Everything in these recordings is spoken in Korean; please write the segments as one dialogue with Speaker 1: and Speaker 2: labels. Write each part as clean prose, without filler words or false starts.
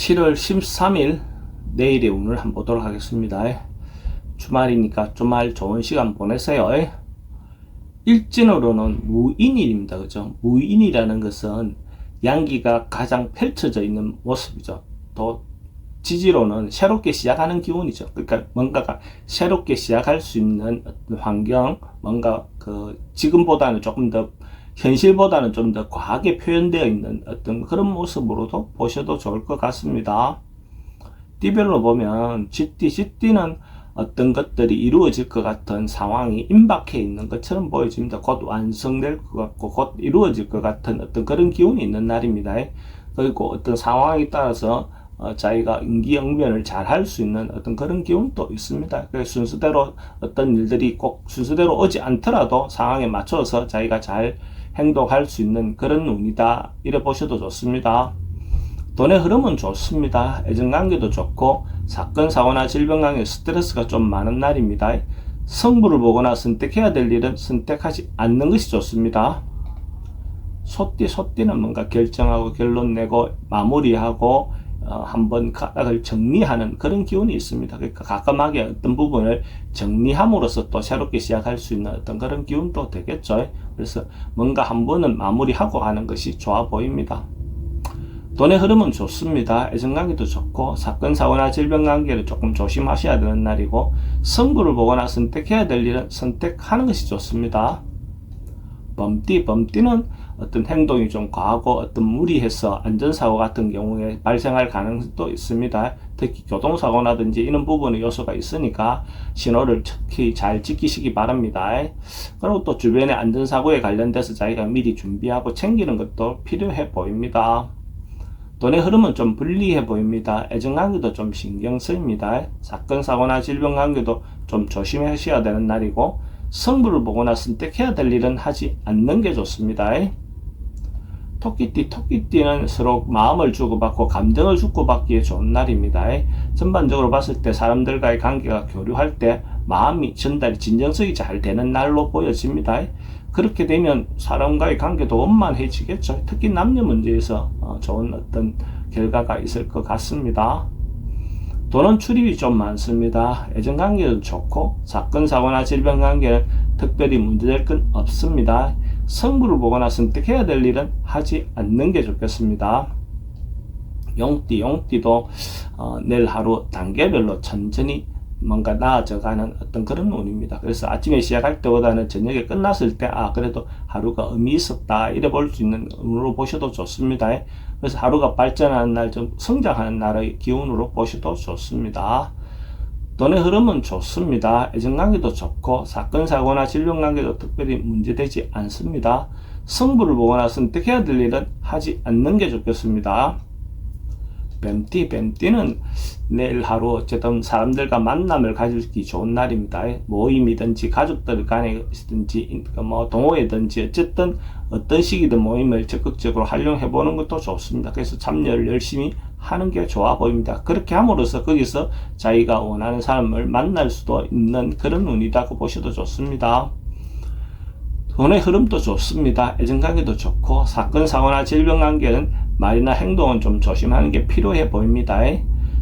Speaker 1: 7월 13일 내일의 운을 한번 보도록 하겠습니다. 주말이니까 주말 좋은 시간 보내세요. 일진으로는 무인일입니다. 그죠? 무인이라는 것은 양기가 가장 펼쳐져 있는 모습이죠. 또 지지로는 새롭게 시작하는 기운이죠. 그러니까 뭔가가 새롭게 시작할 수 있는 어떤 환경, 뭔가 지금보다는 조금 더 현실보다는 좀 더 과하게 표현되어 있는 어떤 그런 모습으로도 보셔도 좋을 것 같습니다. 띠별로 보면 GT는 어떤 것들이 이루어질 것 같은 상황이 임박해 있는 것처럼 보여집니다. 곧 완성될 것 같고 곧 이루어질 것 같은 어떤 그런 기운이 있는 날입니다. 그리고 어떤 상황에 따라서 자기가 임기응변을 잘 할 수 있는 어떤 그런 기운도 있습니다. 그래서 순서대로 어떤 일들이 꼭 순서대로 오지 않더라도 상황에 맞춰서 자기가 잘 행동할 수 있는 그런 운이다. 이래 보셔도 좋습니다. 돈의 흐름은 좋습니다. 애정관계도 좋고 사건, 사고나 질병관계 스트레스가 좀 많은 날입니다. 성부를 보거나 선택해야 될 일은 선택하지 않는 것이 좋습니다. 소띠는 뭔가 결정하고 결론 내고 마무리하고 한번 가닥을 정리하는 그런 기운이 있습니다. 그러니까 가끔하게 어떤 부분을 정리함으로써 또 새롭게 시작할 수 있는 어떤 그런 기운도 되겠죠. 그래서 뭔가 한 번은 마무리하고 하는 것이 좋아 보입니다. 돈의 흐름은 좋습니다. 애정관계도 좋고 사건, 사고나 질병관계를 조금 조심하셔야 되는 날이고 성부를 보거나 선택해야 될 일은 선택하는 것이 좋습니다. 범띠는 어떤 행동이 좀 과하고 어떤 무리해서 안전사고 같은 경우에 발생할 가능성도 있습니다. 특히 교통사고라든지 이런 부분의 요소가 있으니까 신호를 특히 잘 지키시기 바랍니다. 그리고 또 주변의 안전사고에 관련돼서 자기가 미리 준비하고 챙기는 것도 필요해 보입니다. 돈의 흐름은 좀 불리해 보입니다. 애정관계도 좀 신경 쓰입니다. 사건, 사고나 질병관계도 좀 조심하셔야 되는 날이고 성부를 보거나 선택해야 될 일은 하지 않는 게 좋습니다. 토끼띠는 서로 마음을 주고받고 감정을 주고받기에 좋은 날입니다. 전반적으로 봤을 때 사람들과의 관계가 교류할 때 마음이 전달이 진정성이 잘 되는 날로 보여집니다. 그렇게 되면 사람과의 관계도 원만해지겠죠. 특히 남녀 문제에서 좋은 어떤 결과가 있을 것 같습니다. 돈은 출입이 좀 많습니다. 애정관계도 좋고 사건, 사고나 질병관계는 특별히 문제될 건 없습니다. 성부를 보거나 선택해야 될 일은 하지 않는 게 좋겠습니다. 용띠도 내일 하루 단계별로 천천히 뭔가 나아져가는 어떤 그런 운입니다. 그래서 아침에 시작할 때보다는 저녁에 끝났을 때 그래도 하루가 의미 있었다 이래 볼 수 있는 운으로 보셔도 좋습니다. 그래서 하루가 발전하는 날, 좀 성장하는 날의 기운으로 보셔도 좋습니다. 돈의 흐름은 좋습니다. 애정관계도 좋고 사건, 사고나 질병관계도 특별히 문제되지 않습니다. 성부를 보거나 선택해야 될 일은 하지 않는 게 좋겠습니다. 뱀띠는 내일 하루 어쨌든 사람들과 만남을 가지기 좋은 날입니다. 모임이든지 가족들 간에든지 동호회든지 어쨌든 어떤 시기든 모임을 적극적으로 활용해 보는 것도 좋습니다. 그래서 참여를 열심히 하는 게 좋아 보입니다. 그렇게 함으로써 거기서 자기가 원하는 사람을 만날 수도 있는 그런 운이라고 보셔도 좋습니다. 돈의 흐름도 좋습니다. 애정관계도 좋고 사건, 사고나 질병관계는 말이나 행동은 좀 조심하는 게 필요해 보입니다.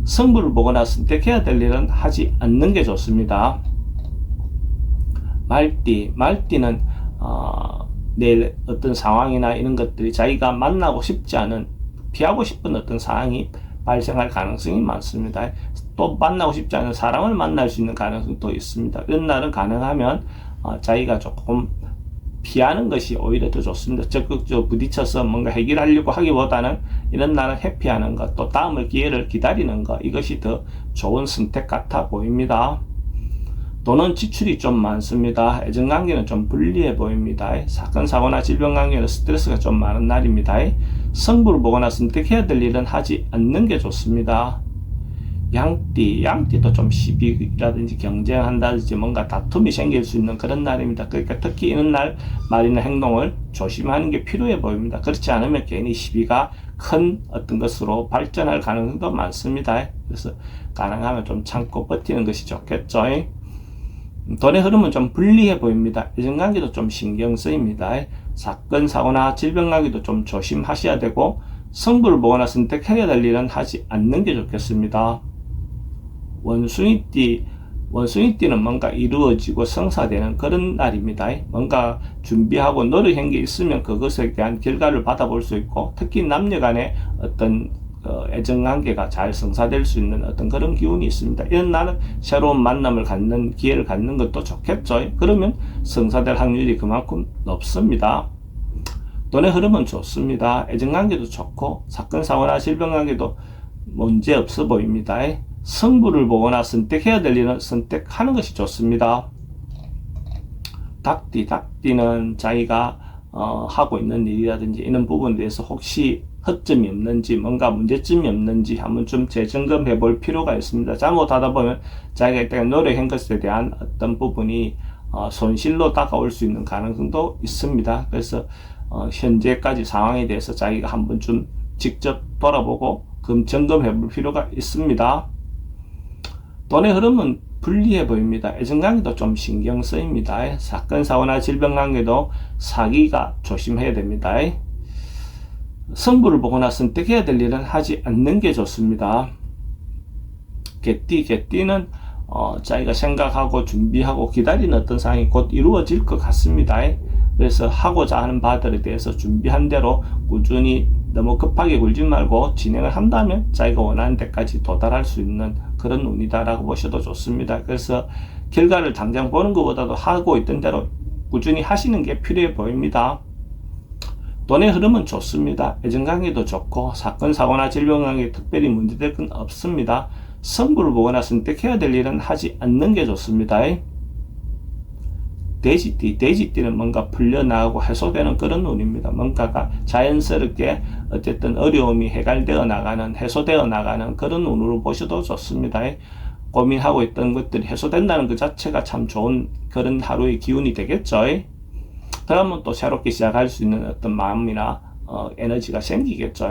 Speaker 1: 성부를 보거나 선택해야 될 일은 하지 않는 게 좋습니다. 말띠는 내일 어떤 상황이나 이런 것들이 자기가 만나고 싶지 않은 피하고 싶은 어떤 상황이 발생할 가능성이 많습니다. 또 만나고 싶지 않은 사람을 만날 수 있는 가능성도 있습니다. 이런 날은 가능하면 자기가 조금 피하는 것이 오히려 더 좋습니다. 적극적으로 부딪혀서 뭔가 해결하려고 하기보다는 이런 날은 회피하는 것, 또 다음의 기회를 기다리는 것, 이것이 더 좋은 선택 같아 보입니다. 돈은 지출이 좀 많습니다. 애정관계는 좀 불리해 보입니다. 사건, 사고나 질병관계는 스트레스가 좀 많은 날입니다. 성부를 보거나 선택해야 될 일은 하지 않는 게 좋습니다. 양띠도 좀 시비라든지 경쟁한다든지 뭔가 다툼이 생길 수 있는 그런 날입니다. 그러니까 특히 이런 날 말이나 행동을 조심하는 게 필요해 보입니다. 그렇지 않으면 괜히 시비가 큰 어떤 것으로 발전할 가능성도 많습니다. 그래서 가능하면 좀 참고 버티는 것이 좋겠죠. 돈의 흐름은 좀 불리해 보입니다. 애정관계도 좀 신경 쓰입니다. 사건, 사고나 질병관계도 좀 조심하셔야 되고 승부를 보거나 선택해야 될 일은 하지 않는 게 좋겠습니다. 원숭이띠는 뭔가 이루어지고 성사되는 그런 날입니다. 뭔가 준비하고 노력한 게 있으면 그것에 대한 결과를 받아볼 수 있고, 특히 남녀 간의 어떤 애정관계가 잘 성사될 수 있는 어떤 그런 기운이 있습니다. 이런 날은 새로운 만남을 갖는 기회를 갖는 것도 좋겠죠. 그러면 성사될 확률이 그만큼 높습니다. 돈의 흐름은 좋습니다. 애정관계도 좋고 사건 사고나 질병관계도 문제 없어 보입니다. 승부를 보거나 선택해야 될 일은 선택하는 것이 좋습니다. 닭띠는 자기가 하고 있는 일이라든지 이런 부분에 대해서 혹시 허점이 없는지, 뭔가 문제점이 없는지 한번 좀 재점검해 볼 필요가 있습니다. 잘못하다 보면 자기가 일단 노력한 것에 대한 어떤 부분이 손실로 다가올 수 있는 가능성도 있습니다. 그래서 현재까지 상황에 대해서 자기가 한번 좀 직접 돌아보고 점검해 볼 필요가 있습니다. 돈의 흐름은 불리해 보입니다. 애정관계도 좀 신경 쓰입니다. 사건, 사고나 질병관계도 사기가 조심해야 됩니다. 승부를 보거나 선택해야 될 일은 하지 않는 게 좋습니다. 개띠는 자기가 생각하고 준비하고 기다리는 어떤 상황이 곧 이루어질 것 같습니다. 그래서 하고자 하는 바들에 대해서 준비한 대로 꾸준히 너무 급하게 굴지 말고 진행을 한다면 자기가 원하는 데까지 도달할 수 있는 그런 운이다라고 보셔도 좋습니다. 그래서 결과를 당장 보는 것보다도 하고 있던 대로 꾸준히 하시는 게 필요해 보입니다. 돈의 흐름은 좋습니다. 애정관계도 좋고 사건, 사고나 질병관계에 특별히 문제될 건 없습니다. 승부를 보거나 선택해야 될 일은 하지 않는 게 좋습니다. 돼지띠는 뭔가 풀려나가고 해소되는 그런 운입니다. 뭔가가 자연스럽게 어쨌든 어려움이 해결되어 나가는, 해소되어 나가는 그런 운으로 보셔도 좋습니다. 고민하고 있던 것들이 해소된다는 그 자체가 참 좋은 그런 하루의 기운이 되겠죠. 그러면 또 새롭게 시작할 수 있는 어떤 마음이나 에너지가 생기겠죠.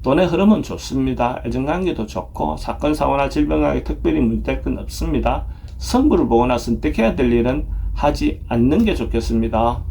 Speaker 1: 돈의 흐름은 좋습니다. 애정관계도 좋고 사건, 사고나 질병관계 특별히 문제될 건 없습니다. 승부를 보거나 선택해야 될 일은 하지 않는 게 좋겠습니다.